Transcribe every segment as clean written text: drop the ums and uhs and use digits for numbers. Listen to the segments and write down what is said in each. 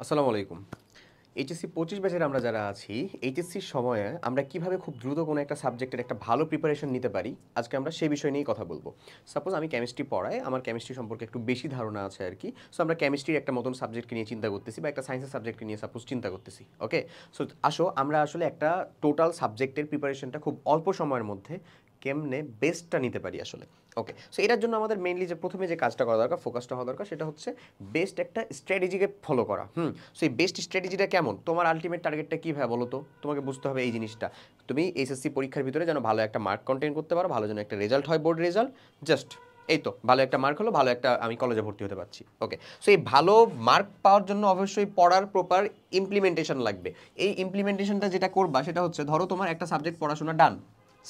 আসসালামু আলাইকুম। এইচএসসি 25 ব্যাচের আমরা যারা আছি, এইচএসসির সময়ে আমরা কিভাবে খুব দ্রুত কোনো একটা সাবজেক্টের একটা ভালো প্রিপারেশন নিতে পারি, আজকে আমরা সেই বিষয় নিয়েই কথা বলবো। সাপোজ আমি কেমিস্ট্রি পড়াই, আমার কেমিস্ট্রি সম্পর্কে একটু বেশি ধারণা আছে আর কি। সো আমরা কেমিস্ট্রির একটা নতুন সাবজেক্টকে নিয়ে চিন্তা করতেছি বা একটা সায়েন্সের সাবজেক্টকে নিয়ে সাপোজ চিন্তা করতেছি। ওকে, সো আসো আমরা আসলে একটা টোটাল সাবজেক্টের প্রিপারেশনটা খুব অল্প সময়ের মধ্যে কেমনে বেস্টটা নিতে পারি আসলে। ওকে, সো এটার জন্য আমাদের মেইনলি যে প্রথমে যে কাজটা করা দরকার, ফোকাসটা হওয়া দরকার, সেটা হচ্ছে বেস্ট একটা স্ট্র্যাটেজিকে ফলো করা। সো এই বেস্ট স্ট্র্যাটেজিটা কেমন, তোমার আলটিমেট টার্গেটটা কী ভাবে বলো তো? তোমাকে বুঝতে হবে এই জিনিসটা। তুমি এইচএসসি পরীক্ষার ভিতরে যেন ভালো একটা মার্ক কন্টেন করতে পারো, ভালো যেন একটা রেজাল্ট হয়, বোর্ড রেজাল্ট। জাস্ট এই তো ভালো একটা মার্ক হলো, ভালো একটা আমি কলেজে ভর্তি হতে পারছি। ওকে, সো এই ভালো মার্ক পাওয়ার জন্য অবশ্যই পড়ার প্রপার ইমপ্লিমেন্টেশন লাগবে। এই ইমপ্লিমেন্টেশনটা যেটা করবা সেটা হচ্ছে, ধরো তোমার একটা সাবজেক্ট পড়াশোনা ডান,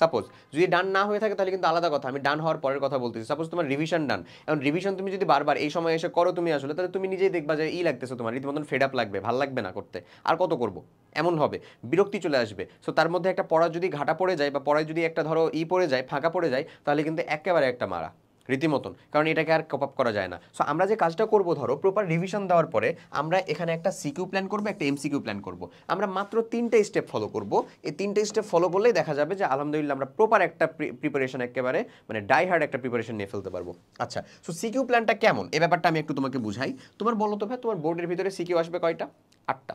সাপোজ যদি ডান না হয়ে থাকে তাহলে কিন্তু আলাদা কথা, আমি ডান হওয়ার পরের কথা বলতেছি। সাপোজ তোমার রিভিশন ডান, এখন রিভিশন তুমি যদি বারবার এই সময় এসে করো তুমি আসলে, তাহলে তুমি নিজেই দেখবা যে লাগতেছে, তোমার রীতিমতন ফেড আপ লাগবে, ভাল লাগবে না করতে, আর কত করব, এমন হবে, বিরক্তি চলে আসবে। সো তার মধ্যে একটা পড়া যদি ঘাটা পড়ে যায় বা পড়ায় যদি একটা ধরো পড়ে যায়, ফাঁকা পড়ে যায়, তাহলে কিন্তু একেবারে একটা মারা রীতিমতন, কারণ এটাকে আর কপ আপ করা যায় না। সো আমরা যে কাজটা করব, ধরো প্রপার রিভিশন দেওয়ার পরে আমরা এখানে একটা সিকিউ প্ল্যান করব, একটা এমসিকিউ প্ল্যান করব। আমরা মাত্র 3টে স্টেপ ফলো করব। এই 3টে স্টেপ ফলো করলেই দেখা যাবে যে আলহামদুলিল্লাহ আমরা প্রপার একটা প্রিপারেশন, একেবারে মানে ডাই হার্ড একটা প্রিপারেশন নিয়ে ফেলতে পারবো। আচ্ছা, সো সিকিউ প্ল্যানটা কেমন এই ব্যাপারটা আমি একটু তোমাকে বুঝাই। তোমার বলো তো ভাই, তোমার বোর্ডের ভিতরে সিকিউ আসবে কয়টা? 8টা।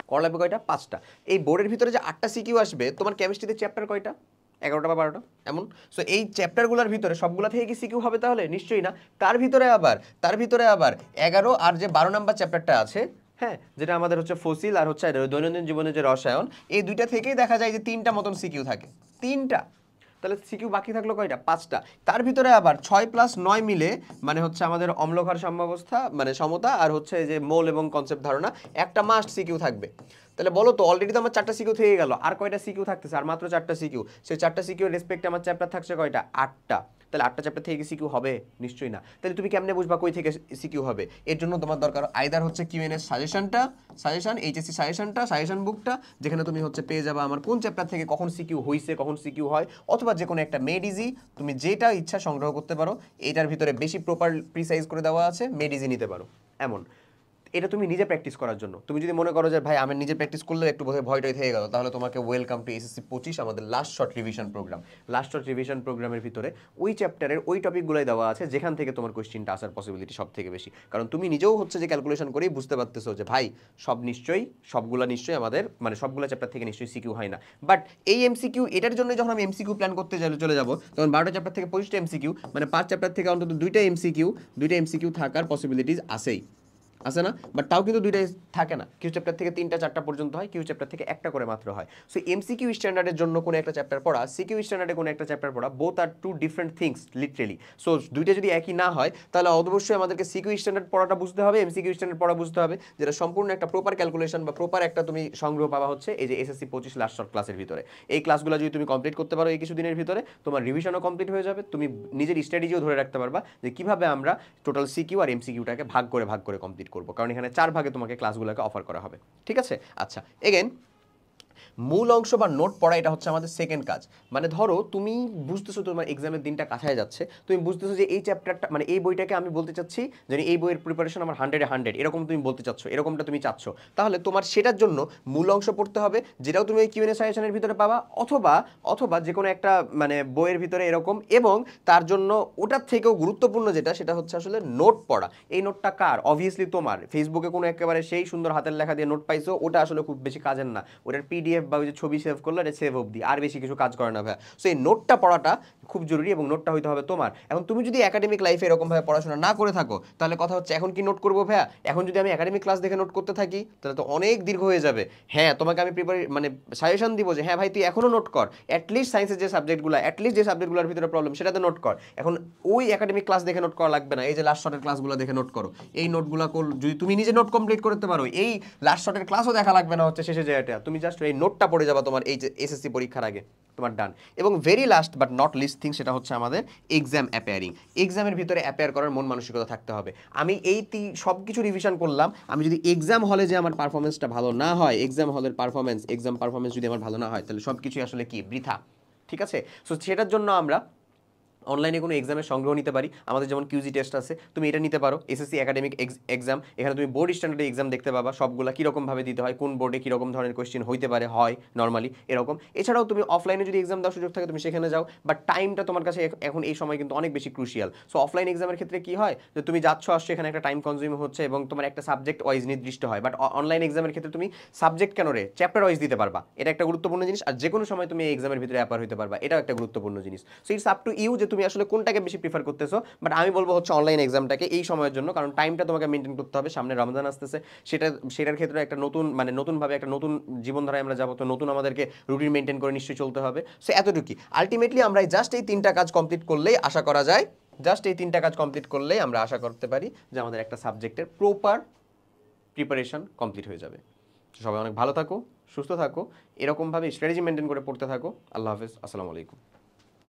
করা লাগবে কয়টা? 5টা। এই বোর্ডের ভিতরে যে 8টা সিকিউ আসবে, তোমার কেমিস্ট্রিতে চ্যাপ্টার কয়টা? 11টা বা 12টা এমন। সো এই চ্যাপ্টারগুলোর ভিতরে সবগুলা থেকে কি সিকিউ হবে? তাহলে নিশ্চয়ই না। তার ভিতরে আবার 11 আর যে 12 নাম্বার চ্যাপ্টারটা আছে, হ্যাঁ, যেটা আমাদের হচ্ছে ফসিল আর হচ্ছে দৈনন্দিন জীবনে যে রসায়ন, এই দুইটা থেকেই দেখা যায় যে 3টা মতন সিকিউ থাকে। 3টা। তাহলে সিকিউ বাকি থাকলো কয়টা? 5টা। তার ভিতরে আবার 6+9 মিলে মানে হচ্ছে আমাদের অম্লক্ষার সাম্যাবস্থা মানে সমতা আর হচ্ছে যে মোল এবং কনসেপ্ট ধারণা, একটা মাস্ট সিকিউ থাকবে। তাহলে বলো তো, অলরেডি তো আমার 4টা সিকিউ থেকে গেল, আর কয়টা সিকিউ থাকতেছে? আর মাত্র 4টা সিকিউ। সেই 4টা সিকিউ রেসপেক্টে আমার চ্যাপ্টার থাকছে কয়টা? 8টা। তাহলে 8টা চ্যাপ্টার থেকে কি সিকিউ হবে? নিশ্চয়ই না। তাহলে তুমি কেমনে বুঝবা কই থেকে সিকিউ হবে? এর জন্য তোমার দরকার আইদার হচ্ছে কিউএনএস সাজেশন এইচএসসি সাজেশন বুকটা, যেখানে তুমি হচ্ছে পেয়ে যাবে আমার কোন চ্যাপ্টার থেকে কখন সিকিউ হইছে, কখন সিকিউ হয়, অথবা যে কোনো একটা মেড ইজি, তুমি যেটা ইচ্ছা সংগ্রহ করতে পারো। এটার ভিতরে বেশি প্রপার প্রিসাইজ করে দেওয়া আছে, মেড ইজি নিতে পারো এমন। এটা তুমি নিজে প্র্যাকটিস করার জন্য। তুমি যদি মনে করো যে ভাই আমি নিজে প্র্যাকটিস করলে একটু বোধহয় ভয়টাই থেকে গেল, তাহলে তোমাকে ওয়েলকাম টু এসএসসি 25, আমাদের last short revision programme. Last short revision প্রোগ্রামের ভিতরে ওই চ্যাপ্টারের ওই টপিকগুলোই দেওয়া আছে যেখান থেকে তোমার কোয়েশ্চেনটা আসার পসিবিলিটি সব থেকে বেশি, কারণ তুমি নিজেও হচ্ছে যে ক্যালকুলেশন করেই বুঝতে পারতেছো যে ভাই সবগুলা নিশ্চয়ই আমাদের মানে সবগুলো চ্যাপ্টার থেকে নিশ্চয়ই সিকিউ হয় না। বাট এই এমসিকিউ এটার জন্য যখন আমি এমসিকিউ প্ল্যান করতে চলে যাবো, তখন 12টা চ্যাপ্টার থেকে 25টা এমসিকিউ, মানে 5 চ্যাপ্টার থেকে অন্তত দুইটা এমসিকিউ থাকার পসিবিলিটিস আছেই, আছে না? বাট তাও কিন্তু দুইটাই থাকে না। কিউ চ্যাপ্টার থেকে 3টা 4টা পর্যন্ত হয়, কিউ চ্যাপ্টার থেকে একটা করে মাত্র হয়। সো এমসিকিউ স্ট্যান্ডার্ডের জন্য কোনো একটা চ্যাপ্টার পড়া, সিকিউ স্ট্যান্ডার্ডে কোনো একটা চ্যাপ্টার পড়া, both are two different things literally. So দুইটা যদি একই না হয়, তাহলে অবশ্যই আমাদেরকে সিকিউ স্ট্যান্ডার্ড পড়াটা বুঝতে হবে, এমসিকিউ স্ট্যান্ডার্ড পড়া বুঝতে হবে, যেটা সম্পূর্ণ একটা প্রপার ক্যালকুলেশন বা প্রপার একটা তুমি সংগ্রহ পাওয়া হচ্ছে এই যে এসএসসি 25 লাস্ট শর্ট ক্লাসের ভিতরে। এই ক্লাসগুলো যদি তুমি কমপ্লিট করতে পারো এই কিছুদিনের ভিতরে, তোমার রিভিশনও কমপ্লিট হয়ে যাবে, তুমি নিজের স্ট্র্যাটেজিও ধরে রাখতে পারবা যে কিভাবে আমরা টোটাল সিকিউ আর এমসিকিউটাকে ভাগ করে কমপ্লিট করবো, কারণ এখানে 4 ভাগে তোমাকে ক্লাসগুলোকে অফার করা হবে। ঠিক আছে? আচ্ছা, এগেন মূল অংশ বা নোট পড়া, এটা হচ্ছে আমাদের সেকেন্ড কাজ। মানে ধরো তুমি বুঝতেছো তোমার এক্সামের দিনটা কাছায় যাচ্ছে, তুমি বুঝতেছো যে এই চ্যাপ্টারটা মানে এই বইটাকে আমি বলতে চাচ্ছি যে এই বইয়ের প্রিপারেশন আমার 100-100, এরকম তুমি বলতে চাচ্ছ, এরকমটা তুমি চাচ্ছ, তাহলে তোমার সেটার জন্য মূল অংশ পড়তে হবে, যেটাও তুমি এই কিউএনএ সাজেশনের ভিতরে পাবা, অথবা অথবা যে কোনো একটা মানে বইয়ের ভিতরে এরকম। এবং তার জন্য ওটার থেকেও গুরুত্বপূর্ণ যেটা, সেটা হচ্ছে আসলে নোট পড়া। এই নোটটা কার? অবভিয়াসলি তোমার। ফেসবুকে কোনো একেবারে সেই সুন্দর হাতের লেখা দিয়ে নোট পাইছো, ওটা আসলে খুব বেশি কাজের না। ওটার পিডিএফ বা ওই যে ছবি সেভ করলো, এটা সেভ অবধি, আর বেশি কিছু কাজ করে না ভাইয়া। সো এই নোটটা পড়াটা খুব জরুরি এবং নোটটা হইতে হবে তোমার। এখন তুমি যদি একাডেমিক লাইফে এরকমভাবে পড়াশোনা না করে থাকো, তাহলে কথা হচ্ছে এখন কি নোট করবো ভাইয়া? এখন যদি আমি একাডেমিক ক্লাস দেখে নোট করতে থাকি, তাহলে তো অনেক দীর্ঘ হয়ে যাবে। হ্যাঁ, তোমাকে আমি মানে সাজেশন দিব যে হ্যাঁ ভাই তুই এখনো নোট কর, অ্যাটলিস্ট সায়েন্সের যে সাবজেক্টগুলোর ভিতরে প্রবলেম, সেটাতে নোট কর। এখন ওই একাডেমিক ক্লাস দেখে নোট করা লাগবে না, এই যে লাস্ট শর্টের ক্লাসগুলো দেখে নোট করো। এই নোটগুলো যদি তুমি নিজে নোট কমপ্লিট করতে পারো, এই লাস্ট শর্টের ক্লাসও দেখা লাগবে না হচ্ছে শেষে জায়গাটা, তুমি জাস্ট এই নোটটা পড়ে যাবা তোমার এই যে এসএসসি পরীক্ষার আগে, তোমার ডান। এবং very last but not list thing, সেটা হচ্ছে আমাদের এক্সাম অ্যাপিয়ারিং। এক্সামের ভিতরে অ্যাপিয়ার করার মন মানসিকতা থাকতে হবে। আমি এই সব কিছু রিভিশন করলাম, আমি যদি এক্সাম হলে যে আমার পারফরমেন্সটা ভালো না হয়, এক্সাম পারফরমেন্স যদি আমার ভালো না হয়, তাহলে সব কিছুই আসলে কি বৃথা। ঠিক আছে? সো সেটার জন্য আমরা অনলাইনে কোনো এক্সামের সংগ্রহ নিতে পারি, আমাদের যেমন কিউজি টেস্ট আছে, তুমি এটা নিতে পারো, এসএসসি একাডেমিক এক্সাম, এখানে তুমি বোর্ড স্ট্যান্ডার্ডের এক্সাম দেখতে পাবা, সবগুলা কীরকমভাবে দিতে হয়, কোন বোর্ডে কীরকম ধরনের কোয়েশ্চেন হইতে পারে, হয় নর্মালি এরকম। এছাড়াও তুমি অফলাইনে যদি এক্সাম দেওয়ার সুযোগ থাকে তুমি সেখানে যাও, বাট টাইমটা তোমার কাছে এখন এই সময় কিন্তু অনেক বেশি ক্রুশিয়াল। সো অফলাইন এক্সামের ক্ষেত্রে কি হয় যে তুমি যাচ্ছ আসছো, এখানে একটা টাইম কনজিউম হচ্ছে এবং তোমার একটা সাবজেক্ট ওয়াইজ নির্দিষ্ট হয়, বাট অনলাইন এক্সামের ক্ষেত্রে তুমি সাবজেক্ট কেন রে চ্যাপ্টার ওয়াইজ দিতে পারবা, এটা একটা গুরুত্বপূর্ণ জিনিস, আর যে কোনো সময় তুমি এই এক্সামের ভিতরে অ্যাপার হতে পারবা, এটাও একটা গুরুত্বপূর্ণ জিনিস। So it's up to you যে তুমি আসলে কোনটাকে বেশি প্রিফার করতেছো, বাট আমি বলবো হচ্ছে অনলাইন এক্সামটাকে এই সময়ের জন্য, কারণ টাইমটা তোমাকে মেনটেন করতে হবে, সামনে রমজান আসতেছে, সেটার ক্ষেত্রে একটা নতুন মানে নতুনভাবে একটা নতুন জীবনধারায় আমরা যাবো, তো নতুন আমাদেরকে রুটিন মেনটেন করে নিশ্চয়ই চলতে হবে। সো এতটুকুই আলটিমেটলি আমরা জাস্ট এই 3টা কাজ কমপ্লিট করলেই আশা করা যায়, জাস্ট এই 3টা কাজ কমপ্লিট করলেই আমরা আশা করতে পারি যে আমাদের একটা সাবজেক্টের প্রপার প্রিপারেশন কমপ্লিট হয়ে যাবে। সবাই অনেক ভালো থাকো, সুস্থ থাকো, এরকমভাবে স্ট্র্যাটেজি মেনটেন করে পড়তে থাকো। আল্লাহ হাফেজ, আসসালামু আলাইকুম।